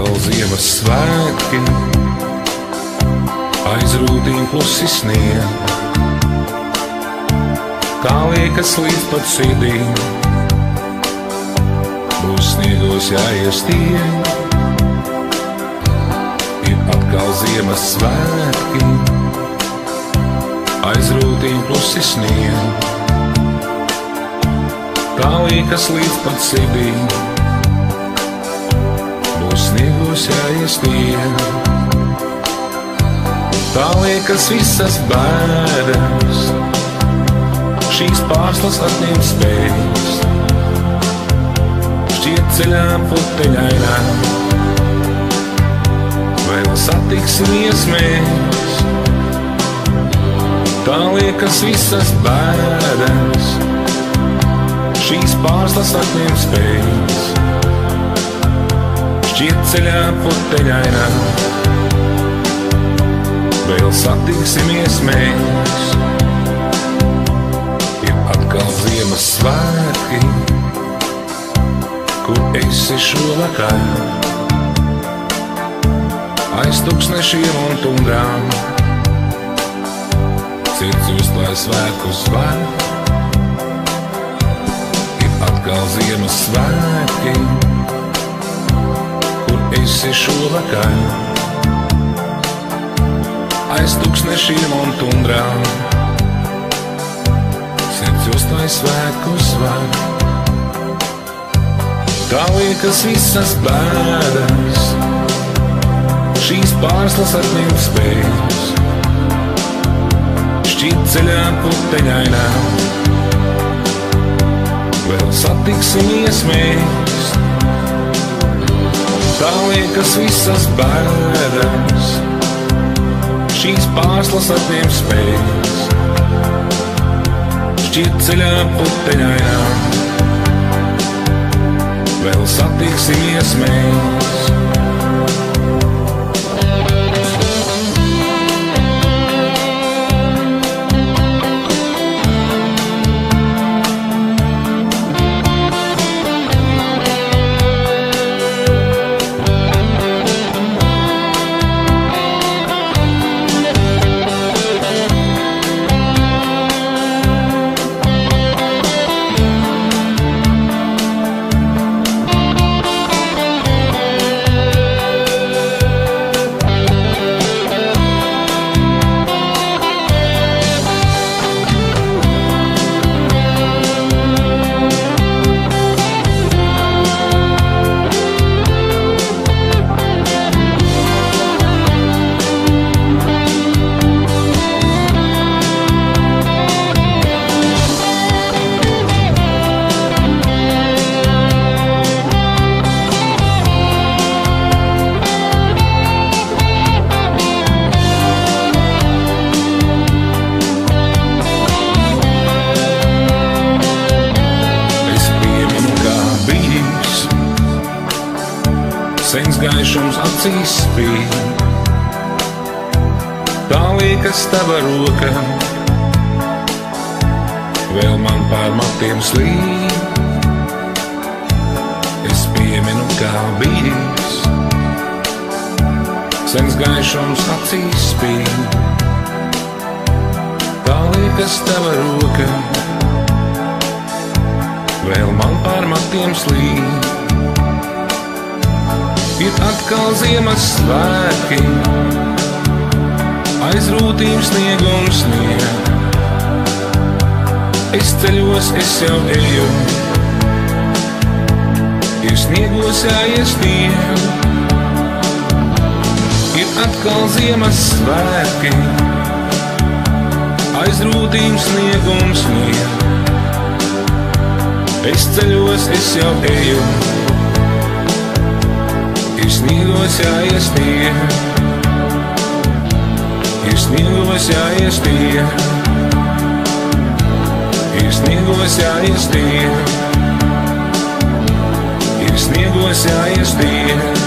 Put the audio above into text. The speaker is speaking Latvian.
Atkal Ziemassvētki, aiz rūtīm klusi snieg, tā liekas līdz pat sirdīm, būs sniegos jāiestieg. Ir atkal Ziemassvētki, aiz rūtīm klusi snieg, tā liekas līdz pat sirdīm, būs sniegos jāiestieg. Tā liekas visas bēdas, šīs pārslas atņemt spējas, šķiet ceļā puteņainā, vēl satiksimies mēs. Tā liekas visas bēdas, šīs pārslas atņemt spējas, šķiet ceļā puteņainā, vēl satiksimies mēs. Ir atkal Ziemassvētki, kur esi šovakar, aiz tuksnešiem un tundrām, sirds uzklāj svētkus var. Ir atkal Ziemassvētki, kur esi šovakar, aiz tuksnešiem un tundrām, sirds uzklāj svētkus var. Tā liekas visas bēdas, šīs pārslas atņemt spējas, šķiet ceļā puteņainā, vēl satiksimies mēs. Tā liekas visas bēdas, šīs pārslas atņemt spējas, šķiet ceļā puteņainā, vēl satiksimies mēs. Sens gaišums acīs spīd, tā liekas tava roka, vēl man pār matiem slīd. Es pieminu, kā bijis, sens gaišums acīs spīd, tā liekas tava roka, vēl man pār matiem slīd. Ir atkal Ziemassvētki, aiz rūtīm sniegums snieg, es ceļos, es jau eju, ir sniegos jāiestieg. Ir atkal Ziemassvētki, aiz rūtīm sniegums snieg, es ceļos, es jau eju, ir sniegos jāiestieg, ir sniegos jāiestieg, ir sniegos jāiestieg, ir sniegos jāiestieg.